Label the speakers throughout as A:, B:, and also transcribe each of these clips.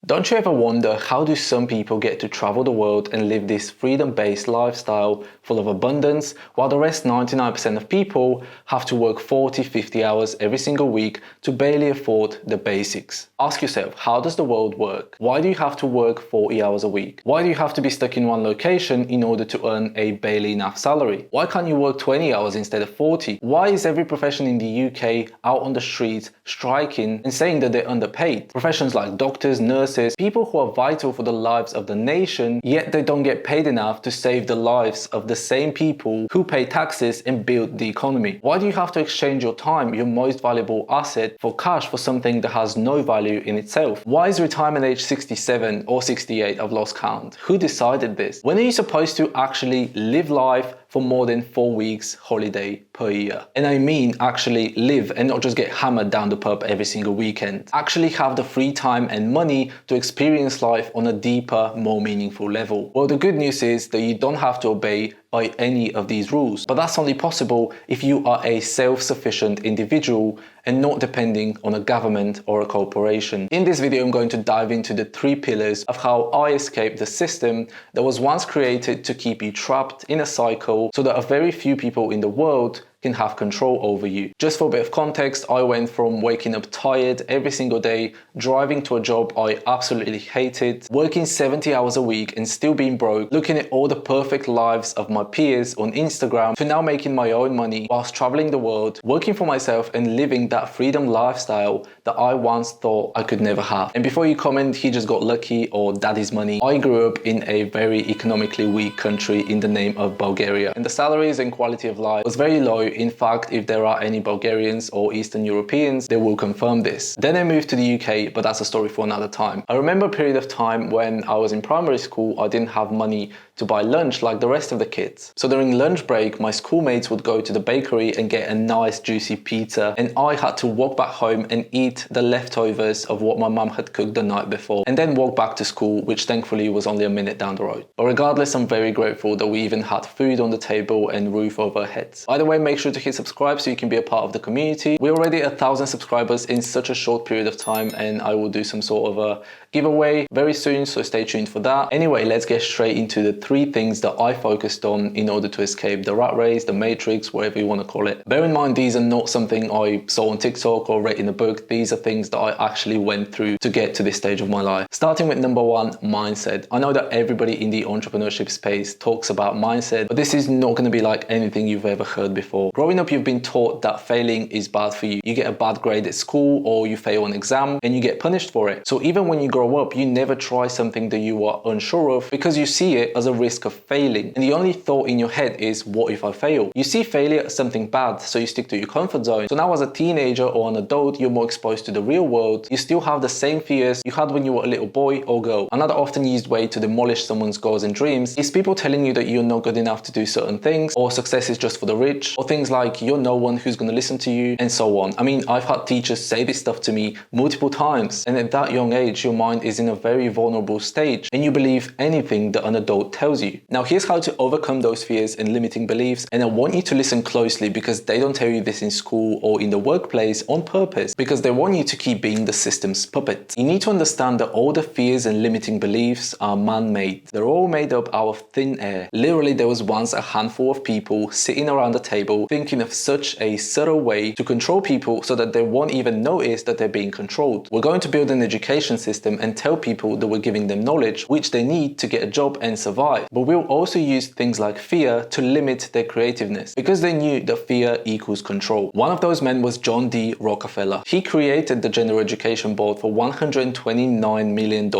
A: Don't you ever wonder, how do some people get to travel the world and live this freedom-based lifestyle full of abundance, while the rest 99% of people have to work 40-50 hours every single week to barely afford the basics? Ask yourself, how does the world work? Why do you have to work 40 hours a week? Why do you have to be stuck in one location in order to earn a barely enough salary? Why can't you work 20 hours instead of 40? Why is every profession in the UK out on the streets striking and saying that they're underpaid? Professions like doctors, nurses, people who are vital for the lives of the nation, yet they don't get paid enough to save the lives of the same people who pay taxes and build the economy. Why do you have to exchange your time, your most valuable asset, for cash for something that has no value in itself? Why is retirement age 67 or 68? I've lost count. Who decided this? When are you supposed to actually live life for more than 4 weeks holiday per year? And I mean actually live and not just get hammered down the pub every single weekend. Actually have the free time and money to experience life on a deeper, more meaningful level. Well, the good news is that you don't have to obey by any of these rules, but that's only possible if you are a self-sufficient individual and not depending on a government or a corporation. In this video, I'm going to dive into the 3 pillars of how I escaped the system that was once created to keep you trapped in a cycle so that a very few people in the world can have control over you. Just for a bit of context, I went from waking up tired every single day, driving to a job I absolutely hated, working 70 hours a week and still being broke, looking at all the perfect lives of my peers on Instagram, to now making my own money whilst traveling the world, working for myself and living that freedom lifestyle that I once thought I could never have. And before you comment, he just got lucky or daddy's money, I grew up in a very economically weak country in the name of Bulgaria. And the salaries and quality of life was very low. In fact, if there are any Bulgarians or Eastern Europeans, they will confirm this. Then I moved to the UK, but that's a story for another time. I remember a period of time when I was in primary school, I didn't have money to buy lunch like the rest of the kids. So during lunch break, my schoolmates would go to the bakery and get a nice juicy pizza, and I had to walk back home and eat the leftovers of what my mum had cooked the night before, and then walk back to school, which thankfully was only a minute down the road. But regardless, I'm very grateful that we even had food on the table and roof over our heads. By the way, make sure to hit subscribe so you can be a part of the community. We're already 1,000 subscribers in such a short period of time, and I will do some sort of a giveaway very soon, so stay tuned for that. Anyway, let's get straight into the 3 things that I focused on in order to escape the rat race, the matrix, whatever you want to call it. Bear in mind, these are not something I saw on TikTok or read in a book. These are things that I actually went through to get to this stage of my life. Starting with number 1, mindset. I know that everybody in the entrepreneurship space talks about mindset, but this is not going to be like anything you've ever heard before. Growing up, you've been taught that failing is bad for you. You get a bad grade at school or you fail an exam and you get punished for it. So even when you grow up, you never try something that you are unsure of because you see it as a risk of failing. And the only thought in your head is, what if I fail? You see failure as something bad, so you stick to your comfort zone. So now as a teenager or an adult, you're more exposed to the real world. You still have the same fears you had when you were a little boy or girl. Another often used way to demolish someone's goals and dreams is people telling you that you're not good enough to do certain things, or success is just for the rich, or things like you're no one who's going to listen to you, and so on. I mean, I've had teachers say this stuff to me multiple times, and at that young age, your mind is in a very vulnerable stage and you believe anything that an adult tells you. Now, here's how to overcome those fears and limiting beliefs, and I want you to listen closely because they don't tell you this in school or in the workplace on purpose, because they want you to keep being the system's puppet. You need to understand that all the fears and limiting beliefs are man-made. They're all made up out of thin air. Literally, there was once a handful of people sitting around a table thinking of such a subtle way to control people so that they won't even notice that they're being controlled. We're going to build an education system and tell people that we're giving them knowledge which they need to get a job and survive. But we'll also use things like fear to limit their creativeness because they knew that fear equals control. One of those men was John D. Rockefeller. He created the General Education Board for $129 million.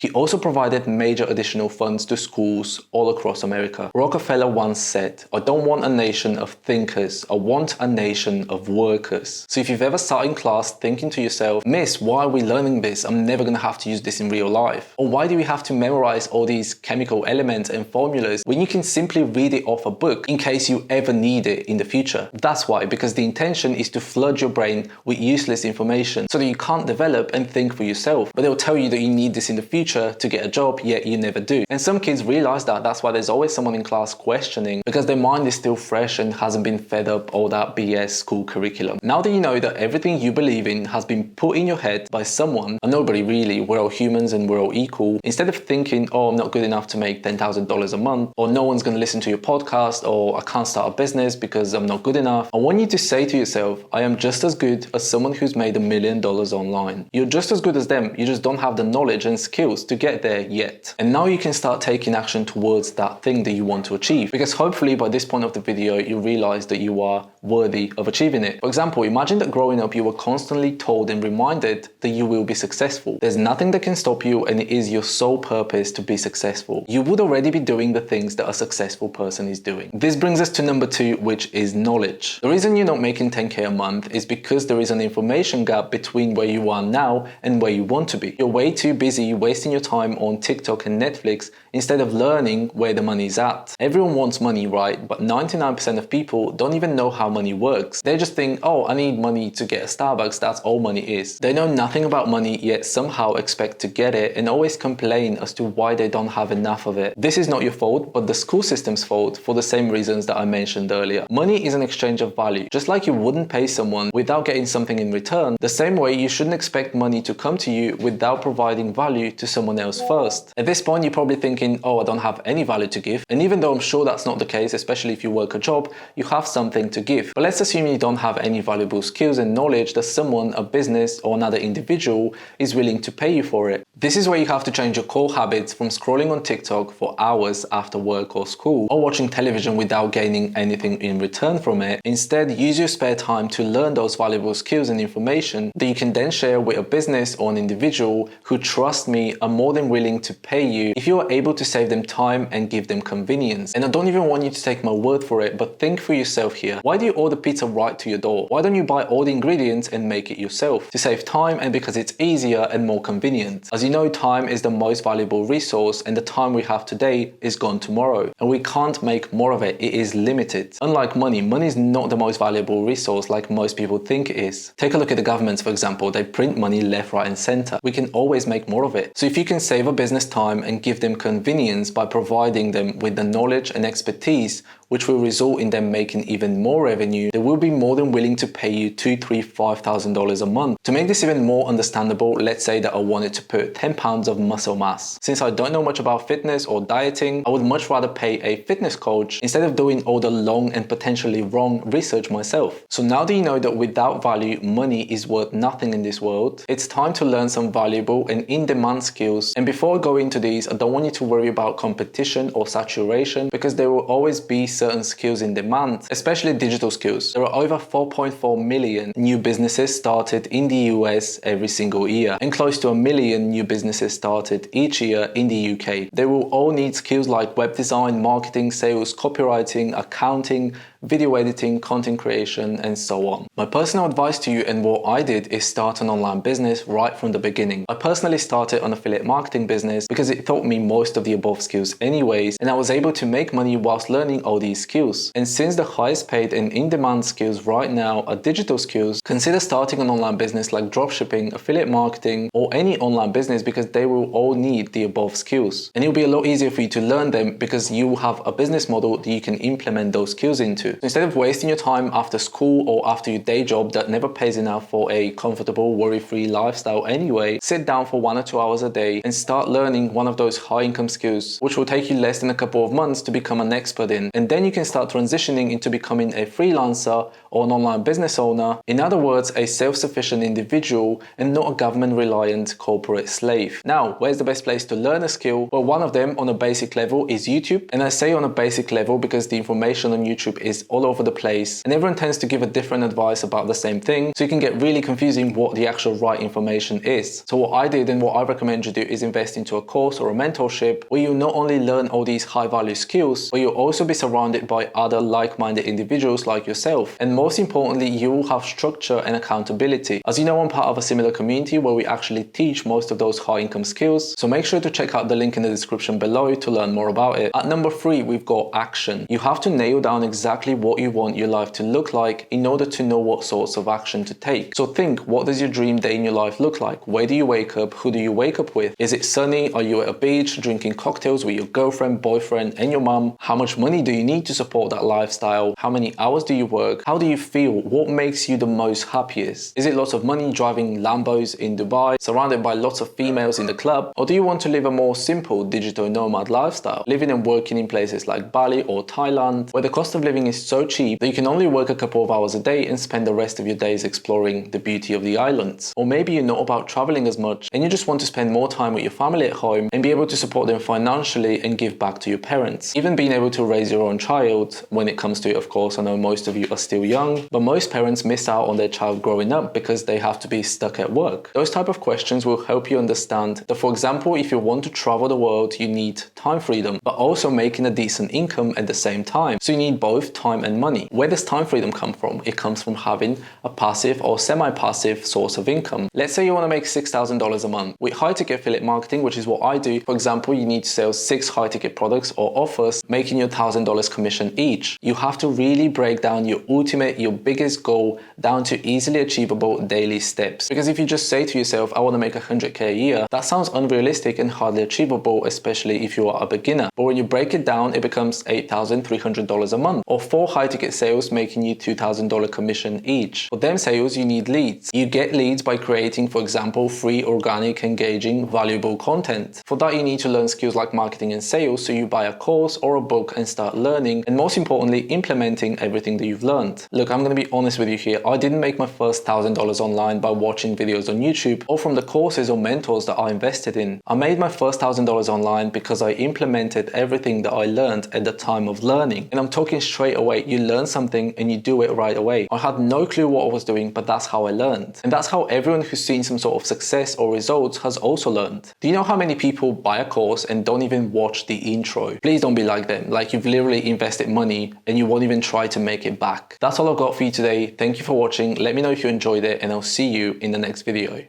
A: He also provided major additional funds to schools all across America. Rockefeller once said, "I don't want a nation of thinkers, I want a nation of workers." So if you've ever sat in class thinking to yourself, "Miss, why are we learning this? I'm never going to have to use this in real life." Or why do we have to memorize all these chemical elements measurements and formulas when you can simply read it off a book in case you ever need it in the future? That's why, because the intention is to flood your brain with useless information so that you can't develop and think for yourself. But they'll tell you that you need this in the future to get a job, yet you never do. And some kids realize that. That's why there's always someone in class questioning, because their mind is still fresh and hasn't been fed up all that BS school curriculum. Now that you know that everything you believe in has been put in your head by someone, and nobody really, we're all humans and we're all equal, instead of thinking, oh, I'm not good enough to make $10,000 a month, or no one's going to listen to your podcast, or I can't start a business because I'm not good enough, I want you to say to yourself, I am just as good as someone who's made $1 million online. You're just as good as them, you just don't have the knowledge and skills to get there yet. And now you can start taking action towards that thing that you want to achieve, because hopefully by this point of the video you realize that you are worthy of achieving it. For example, imagine that growing up you were constantly told and reminded that you will be successful. There's nothing that can stop you, and it is your sole purpose to be successful. You would already be doing the things that a successful person is doing. This brings us to number 2, which is knowledge. The reason you're not making 10k a month is because there is an information gap between where you are now and where you want to be. You're way too busy wasting your time on TikTok and Netflix instead of learning where the money is at. Everyone wants money, right? But 99% of people don't even know how money works. They just think, oh, I need money to get a Starbucks, that's all money is. They know nothing about money, yet somehow expect to get it and always complain as to why they don't have enough of it. This is not your fault, but the school system's fault for the same reasons that I mentioned earlier. Money is an exchange of value. Just like you wouldn't pay someone without getting something in return, the same way you shouldn't expect money to come to you without providing value to someone else first. At this point, you're probably thinking, oh, I don't have any value to give. And even though I'm sure that's not the case, especially if you work a job, you have something to give. But let's assume you don't have any valuable skills and knowledge that someone, a business or another individual is willing to pay you for it. This is where you have to change your core habits from scrolling on TikTok for hours after work or school, or watching television without gaining anything in return from it. Instead, use your spare time to learn those valuable skills and information that you can then share with a business or an individual who, trust me, are more than willing to pay you if you are able to save them time and give them convenience. And I don't even want you to take my word for it, but think for yourself here. Why do you order pizza right to your door? Why don't you buy all the ingredients and make it yourself? To save time and because it's easier and more convenient. As you know, time is the most valuable resource, and the time we have today is gone tomorrow, and we can't make more of it. It is limited. Unlike money, money is not the most valuable resource like most people think it is. Take a look at the governments, for example. They print money left, right and center. We can always make more of it. So if you can save a business time and give them convenience by providing them with the knowledge and expertise, which will result in them making even more revenue, they will be more than willing to pay you $2,000, $3,000, $5,000 a month. To make this even more understandable, let's say that I wanted to put 10 pounds of muscle mass. Since I don't know much about fitness or dieting, I would much rather pay a fitness coach instead of doing all the long and potentially wrong research myself. So now that you know that without value, money is worth nothing in this world, it's time to learn some valuable and in-demand skills. And before I go into these, I don't want you to worry about competition or saturation, because there will always be certain skills in demand, especially digital skills. There are over 4.4 million new businesses started in the US every single year, and close to 1 million new businesses started each year in the UK. They will all need skills like web design, marketing, sales, copywriting, accounting, video editing, content creation, and so on. My personal advice to you and what I did is start an online business right from the beginning. I personally started an affiliate marketing business because it taught me most of the above skills anyways, and I was able to make money whilst learning all these skills. And since the highest paid and in-demand skills right now are digital skills, consider starting an online business like dropshipping, affiliate marketing, or any online business, because they will all need the above skills. And it'll be a lot easier for you to learn them because you will have a business model that you can implement those skills into. So instead of wasting your time after school or after your day job that never pays enough for a comfortable, worry-free lifestyle anyway, sit down for 1 or 2 hours a day and start learning one of those high-income skills, which will take you less than a couple of months to become an expert in. And then you can start transitioning into becoming a freelancer or an online business owner. In other words, a self-sufficient individual and not a government-reliant corporate slave. Now, where's the best place to learn a skill? Well, one of them on a basic level is YouTube. And I say on a basic level because the information on YouTube is this all over the place, and everyone tends to give a different advice about the same thing, so it can get really confusing what the actual right information is. So what I did and what I recommend you do is invest into a course or a mentorship where you not only learn all these high value skills, but you'll also be surrounded by other like-minded individuals like yourself. And most importantly, you will have structure and accountability. As you know, I'm part of a similar community where we actually teach most of those high income skills. So make sure to check out the link in the description below to learn more about it. At number 3, we've got action. You have to nail down exactly what you want your life to look like in order to know what sorts of action to take. So think, what does your dream day in your life look like? Where do you wake up? Who do you wake up with? Is it sunny? Are you at a beach drinking cocktails with your girlfriend, boyfriend, and your mum? How much money do you need to support that lifestyle? How many hours do you work? How do you feel? What makes you the most happiest? Is it lots of money driving Lambos in Dubai, surrounded by lots of females in the club? Or do you want to live a more simple digital nomad lifestyle, living and working in places like Bali or Thailand, where the cost of living is so cheap that you can only work a couple of hours a day and spend the rest of your days exploring the beauty of the islands? Or maybe you're not about traveling as much and you just want to spend more time with your family at home and be able to support them financially and give back to your parents. Even being able to raise your own child, when it comes to it, of course, I know most of you are still young, but most parents miss out on their child growing up because they have to be stuck at work. Those type of questions will help you understand that, for example, if you want to travel the world, you need time freedom, but also making a decent income at the same time. So you need both time and money. Where does time freedom come from? It comes from having a passive or semi-passive source of income. Let's say you want to make $6,000 a month. With high-ticket affiliate marketing, which is what I do, for example, you need to sell 6 high-ticket products or offers, making you $1,000 commission each. You have to really break down your biggest goal down to easily achievable daily steps. Because if you just say to yourself, I want to make 100K a year, that sounds unrealistic and hardly achievable, especially if you are a beginner. But when you break it down, it becomes $8,300 a month, or 4 high-ticket sales making you $2,000 commission each. For them sales, you need leads. You get leads by creating, for example, free, organic, engaging, valuable content. For that, you need to learn skills like marketing and sales, so you buy a course or a book and start learning, and most importantly, implementing everything that you've learned. Look, I'm going to be honest with you here. I didn't make my first $1,000 online by watching videos on YouTube or from the courses or mentors that I invested in. I made my first $1,000 online because I implemented everything that I learned at the time of learning. And I'm talking straight away. You learn something and you do it right away. I had no clue what I was doing, but that's how I learned. And that's how everyone who's seen some sort of success or results has also learned. Do you know how many people buy a course and don't even watch the intro? Please don't be like them. Like, you've literally invested money and you won't even try to make it back. That's all I've got for you today. Thank you for watching. Let me know if you enjoyed it, and I'll see you in the next video.